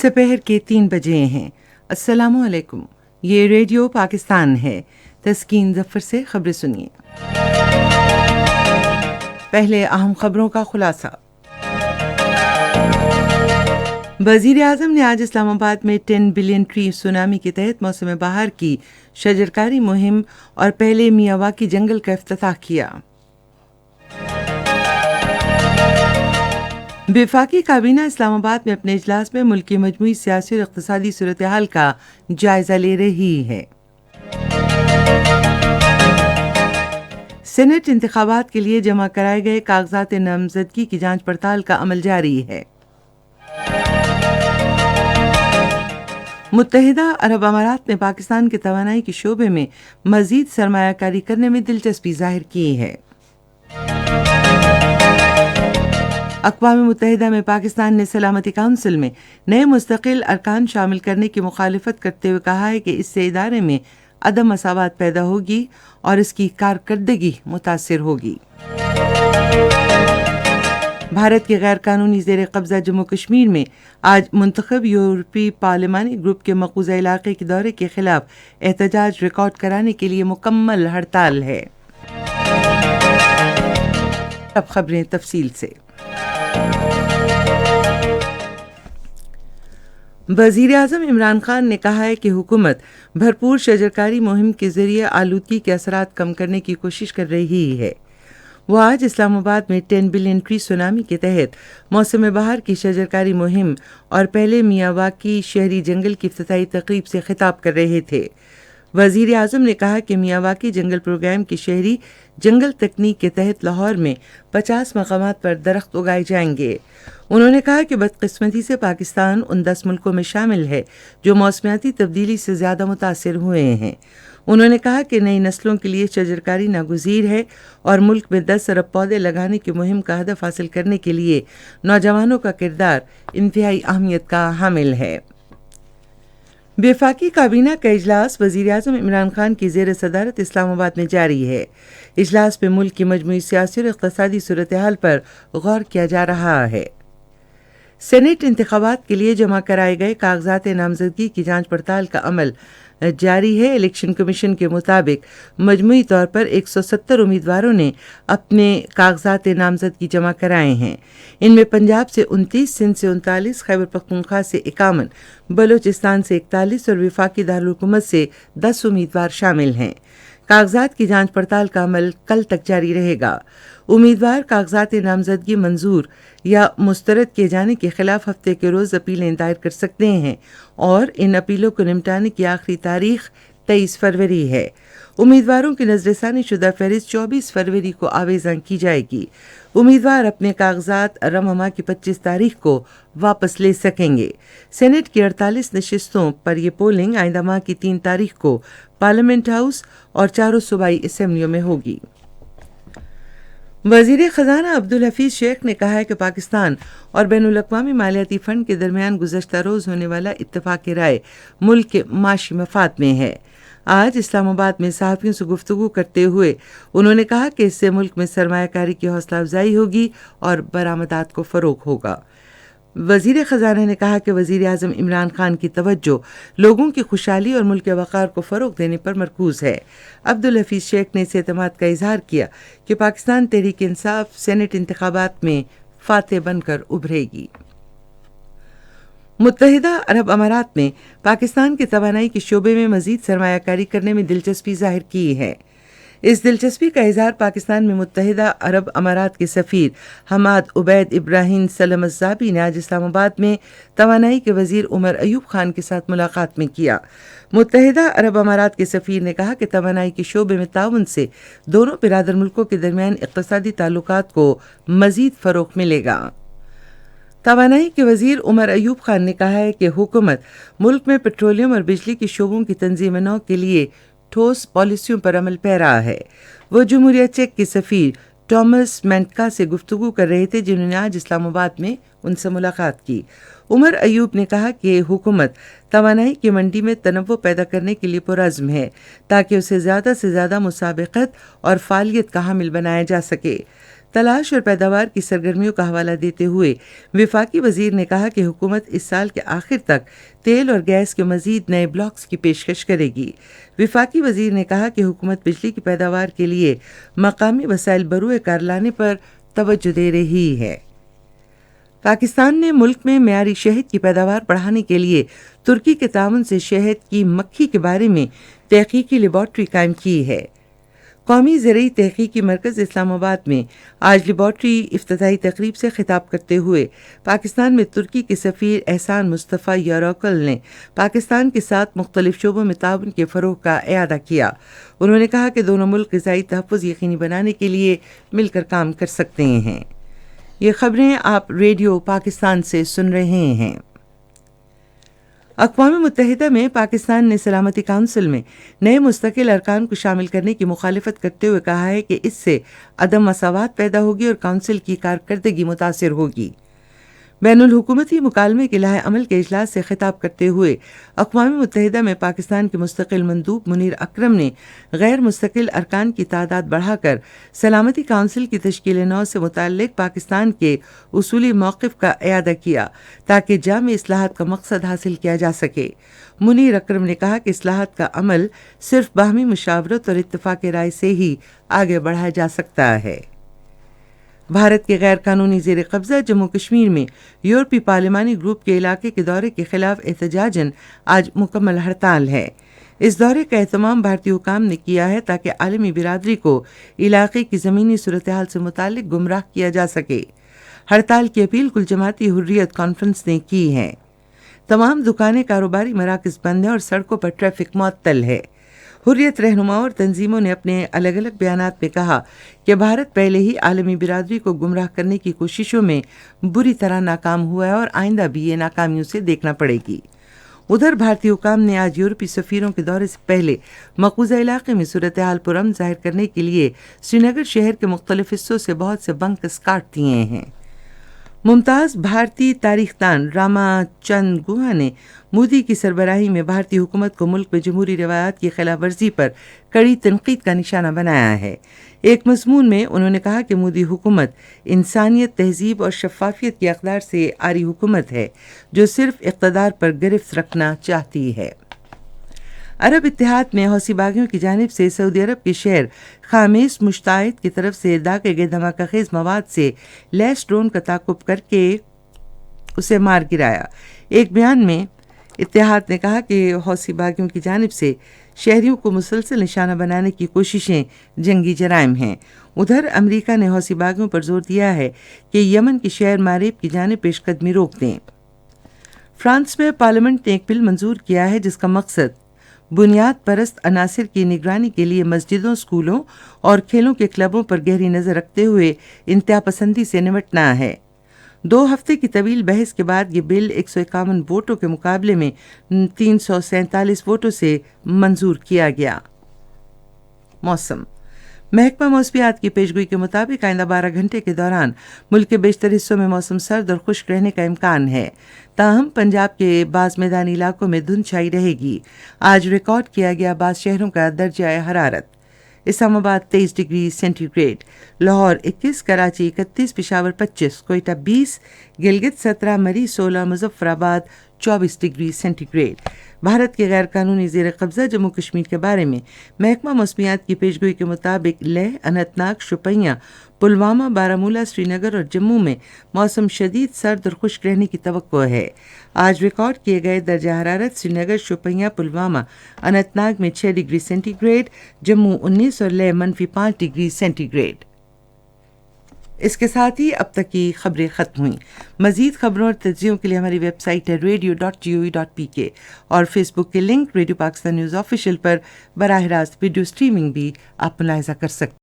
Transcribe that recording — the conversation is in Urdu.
سپہر کے 3 بجے ہیں۔ السلام علیکم، یہ ریڈیو پاکستان ہے۔ تسکین ظفر سے خبریں سنیے۔ پہلے اہم خبروں کا خلاصہ۔ وزیر اعظم نے آج اسلام آباد میں 10 بلین ٹری سونامی کے تحت موسم بہار کی شجرکاری مہم اور پہلے میاواکی جنگل کا افتتاح کیا۔ وفاقی کابینہ اسلام آباد میں اپنے اجلاس میں ملک کی مجموعی سیاسی اور اقتصادی صورتحال کا جائزہ لے رہی ہے۔ سینٹ انتخابات کے لیے جمع کرائے گئے کاغذات نامزدگی کی جانچ پڑتال کا عمل جاری ہے۔ متحدہ عرب امارات نے پاکستان کے توانائی کے شعبے میں مزید سرمایہ کاری کرنے میں دلچسپی ظاہر کی ہے۔ اقوام متحدہ میں پاکستان نے سلامتی کونسل میں نئے مستقل ارکان شامل کرنے کی مخالفت کرتے ہوئے کہا ہے کہ اس سے ادارے میں عدم مساوات پیدا ہوگی اور اس کی کارکردگی متاثر ہوگی۔ بھارت کے غیر قانونی زیر قبضہ جموں کشمیر میں آج منتخب یورپی پارلیمانی گروپ کے مقبوضہ علاقے کے دورے کے خلاف احتجاج ریکارڈ کرانے کے لیے مکمل ہڑتال ہے۔ اب خبریں تفصیل سے۔ وزیر اعظم عمران خان نے کہا ہے کہ حکومت بھرپور شجرکاری مہم کے ذریعے آلودگی کے اثرات کم کرنے کی کوشش کر رہی ہے۔ وہ آج اسلام آباد میں 10 بلین ٹری سونامی کے تحت موسم بہار کی شجرکاری مہم اور پہلے میاواکی شہری جنگل کی افتتاحی تقریب سے خطاب کر رہے تھے۔ وزیر اعظم نے کہا کہ میاواکی جنگل پروگرام کی شہری جنگل تکنیک کے تحت لاہور میں 50 مقامات پر درخت اگائے جائیں گے۔ انہوں نے کہا کہ بدقسمتی سے پاکستان ان 10 ملکوں میں شامل ہے جو موسمیاتی تبدیلی سے زیادہ متاثر ہوئے ہیں۔ انہوں نے کہا کہ نئی نسلوں کے لیے شجرکاری ناگزیر ہے اور ملک میں 10 ارب پودے لگانے کی مہم کا ہدف حاصل کرنے کے لیے نوجوانوں کا کردار انتہائی اہمیت کا حامل ہے۔ وفاقی کابینہ کا اجلاس وزیر اعظم عمران خان کی زیر صدارت اسلام آباد میں جاری ہے۔ اجلاس میں ملک کی مجموعی سیاسی اور اقتصادی صورتحال پر غور کیا جا رہا ہے۔ سینٹ انتخابات کے لیے جمع کرائے گئے کاغذات نامزدگی کی جانچ پڑتال کا عمل جاری ہے۔ الیکشن کمیشن کے مطابق مجموعی طور پر 170 امیدواروں نے اپنے کاغذات نامزدگی جمع کرائے ہیں۔ ان میں پنجاب سے 29، سندھ سے 39، خیبر پختونخوا سے 51، بلوچستان سے 41 اور وفاقی دارالحکومت سے 10 امیدوار شامل ہیں۔ کاغذات کی جانچ پڑتال کا عمل کل تک جاری رہے گا۔ امیدوار کاغذات نامزدگی منظور یا مسترد کیے جانے کے خلاف ہفتے کے روز اپیلیں دائر کر سکتے ہیں اور ان اپیلوں کو نمٹانے کی آخری تاریخ 23 فروری ہے۔ امیدواروں کی نظر ثانی شدہ فہرست 24 فروری کو آویزاں کی جائے گی۔ امیدوار اپنے کاغذات رمہ ماہ کی 25 تاریخ کو واپس لے سکیں گے۔ سینٹ کی 48 نشستوں پر یہ پولنگ آئندہ ماہ کی 3 تاریخ کو پارلیمنٹ ہاؤس اور 4 صوبائی اسمبلیوں میں ہوگی۔ وزیر خزانہ عبدالحفیظ شیخ نے کہا ہے کہ پاکستان اور بین الاقوامی مالیاتی فنڈ کے درمیان گزشتہ روز ہونے والا اتفاق رائے ملک کے معاشی مفاد میں ہے۔ آج اسلام آباد میں صحافیوں سے گفتگو کرتے ہوئے انہوں نے کہا کہ اس سے ملک میں سرمایہ کاری کی حوصلہ افزائی ہوگی اور برآمدات کو فروغ ہوگا۔ وزیر خزانہ نے کہا کہ وزیر اعظم عمران خان کی توجہ لوگوں کی خوشحالی اور ملک کے وقار کو فروغ دینے پر مرکوز ہے۔ عبدالحفیظ شیخ نے اس اعتماد کا اظہار کیا کہ پاکستان تحریک انصاف سینٹ انتخابات میں فاتح بن کر ابھرے گی۔ متحدہ عرب امارات نے پاکستان کے توانائی کے شعبے میں مزید سرمایہ کاری کرنے میں دلچسپی ظاہر کی ہے۔ اس دلچسپی کا اظہار پاکستان میں متحدہ عرب امارات کے سفیر حماد عبید ابراہیم سلم الزابی نے آج اسلام آباد میں توانائی کے وزیر عمر ایوب خان کے ساتھ ملاقات میں کیا۔ متحدہ عرب امارات کے سفیر نے کہا کہ توانائی کے شعبے میں تعاون سے دونوں برادر ملکوں کے درمیان اقتصادی تعلقات کو مزید فروغ ملے گا۔ توانائی کے وزیر عمر ایوب خان نے کہا ہے کہ حکومت ملک میں پیٹرولیم اور بجلی کے شعبوں کی تنظیم نو کے لیے ٹھوس پالیسیوں پر عمل پیرا ہے۔ وہ جمہوریہ چیک کے سفیر ٹامس مینٹکا سے گفتگو کر رہے تھے جنہوں نے آج اسلام آباد میں ان سے ملاقات کی۔ عمر ایوب نے کہا کہ حکومت توانائی کی منڈی میں تنوع پیدا کرنے کے لیے پرعزم ہے تاکہ اسے زیادہ سے زیادہ مسابقت اور فعالیت کا حامل بنایا جا سکے۔ تلاش اور پیداوار کی سرگرمیوں کا حوالہ دیتے ہوئے وفاقی وزیر نے کہا کہ حکومت اس سال کے آخر تک تیل اور گیس کے مزید نئے بلاکس کی پیشکش کرے گی۔ وفاقی وزیر نے کہا کہ حکومت بجلی کی پیداوار کے لیے مقامی وسائل بروئے کار لانے پر توجہ دے رہی ہے۔ پاکستان نے ملک میں معیاری شہد کی پیداوار بڑھانے کے لیے ترکی کے تعاون سے شہد کی مکھی کے بارے میں تحقیقی لیبارٹری قائم کی ہے۔ قومی زرعی تحقیقی مرکز اسلام آباد میں آج لیبارٹری افتتاحی تقریب سے خطاب کرتے ہوئے پاکستان میں ترکی کے سفیر احسان مصطفیٰ یوروکل نے پاکستان کے ساتھ مختلف شعبوں میں تعاون کے فروغ کا اعادہ کیا۔ انہوں نے کہا کہ دونوں ملک غذائی تحفظ یقینی بنانے کے لیے مل کر کام کر سکتے ہیں۔ یہ خبریں آپ ریڈیو پاکستان سے سن رہے ہیں۔ اقوام متحدہ میں پاکستان نے سلامتی کونسل میں نئے مستقل ارکان کو شامل کرنے کی مخالفت کرتے ہوئے کہا ہے کہ اس سے عدم مساوات پیدا ہوگی اور کونسل کی کارکردگی متاثر ہوگی۔ بین الحکومتی مکالمے کے لائحہ عمل کے اجلاس سے خطاب کرتے ہوئے اقوام متحدہ میں پاکستان کے مستقل مندوب منیر اکرم نے غیر مستقل ارکان کی تعداد بڑھا کر سلامتی کونسل کی تشکیل نو سے متعلق پاکستان کے اصولی موقف کا اعادہ کیا تاکہ جامع اصلاحات کا مقصد حاصل کیا جا سکے۔ منیر اکرم نے کہا کہ اصلاحات کا عمل صرف باہمی مشاورت اور اتفاق رائے سے ہی آگے بڑھایا جا سکتا ہے۔ بھارت کے غیر قانونی زیر قبضہ جموں کشمیر میں یورپی پارلیمانی گروپ کے علاقے کے دورے کے خلاف احتجاجاً آج مکمل ہڑتال ہے۔ اس دورے کا اہتمام بھارتی حکام نے کیا ہے تاکہ عالمی برادری کو علاقے کی زمینی صورتحال سے متعلق گمراہ کیا جا سکے۔ ہڑتال کی اپیل کل جماعتی حریت کانفرنس نے کی ہے۔ تمام دکانیں، کاروباری مراکز بند ہیں اور سڑکوں پر ٹریفک معطل ہے۔ حریت رہنماؤں اور تنظیموں نے اپنے الگ الگ بیانات میں کہا کہ بھارت پہلے ہی عالمی برادری کو گمراہ کرنے کی کوششوں میں بری طرح ناکام ہوا ہے اور آئندہ بھی یہ ناکامیوں سے دیکھنا پڑے گی۔ ادھر بھارتی حکام نے آج یورپی سفیروں کے دورے سے پہلے مقبوضہ علاقے میں صورتحال پر امن ظاہر کرنے کے لیے سری نگر شہر کے مختلف حصوں سے بہت سے بنکرز کاٹ دیے ہیں۔ ممتاز بھارتی تاریخ دان راما چند گوہا نے مودی کی سربراہی میں بھارتی حکومت کو ملک میں جمہوری روایات کی خلاف ورزی پر کڑی تنقید کا نشانہ بنایا ہے۔ ایک مضمون میں انہوں نے کہا کہ مودی حکومت انسانیت، تہذیب اور شفافیت کی اقدار سے عاری حکومت ہے جو صرف اقتدار پر گرفت رکھنا چاہتی ہے۔ عرب اتحاد میں حوثی باغیوں کی جانب سے سعودی عرب کے شہر خامیس مشتعد کی طرف سے داغے گئے دھماکہ خیز مواد سے لیس ڈرون کا تعاقب کر کے اسے مار گرایا۔ ایک بیان میں اتحاد نے کہا کہ حوثی باغیوں کی جانب سے شہریوں کو مسلسل نشانہ بنانے کی کوششیں جنگی جرائم ہیں۔ ادھر امریکہ نے حوثی باغیوں پر زور دیا ہے کہ یمن کے شہر ماریب کی جانب پیش قدمی روک دیں۔ فرانس میں پارلیمنٹ نے ایک بل منظور کیا ہے جس کا مقصد بنیاد پرست عناصر کی نگرانی کے لیے مسجدوں، اسکولوں اور کھیلوں کے کلبوں پر گہری نظر رکھتے ہوئے انتہا پسندی سے نمٹنا ہے۔ 2 ہفتے کی طویل بحث کے بعد یہ بل 151 ووٹوں کے مقابلے میں 347 ووٹوں سے منظور کیا گیا۔ موسم۔ محکمہ موسمیات کی پیشگوئی کے مطابق آئندہ 12 گھنٹے کے دوران ملک کے بیشتر حصوں میں موسم سرد اور خشک رہنے کا امکان ہے، تاہم پنجاب کے بعض میدانی علاقوں میں دھند چھائی رہے گی۔ آج ریکارڈ کیا گیا بعض شہروں کا درجہ حرارت: Islamabad 23 degree centigrade, Lahore 21، Karachi 31، Peshawar 25، Quetta 20، Gilgit 17، Murree 16، Muzaffarabad 24 degree centi grade. Bharat کے غیر قانونی زیر قبضہ جموں کشمیر کے بارے میں محکمہ موسمیات کی پیشگوئی کے مطابق لیہ، اننت ناگ، شوپیاں، پلوامہ، بارہمولہ، سری نگر اور جموں میں موسم شدید سرد اور خشک رہنے کی توقع ہے۔ آج ریکارڈ کیے گئے درجہ حرارت سری نگر، شوپیاں، پلوامہ، اننت ناگ میں 6 ڈگری سینٹی گریڈ، جموں 19 اور لیہ -5 ڈگری سینٹی گریڈ۔ اس کے ساتھ ہی اب تک کی خبریں ختم ہوئیں۔ مزید خبروں اور تجزیوں کے لیے ہماری ویب سائٹ ہے radio.gov.pk اور فیس بک کے link radio Pakistan news official پر براہ راست ویڈیو سٹریمنگ بھی آپ ملاحظہ کر سکتے ہیں۔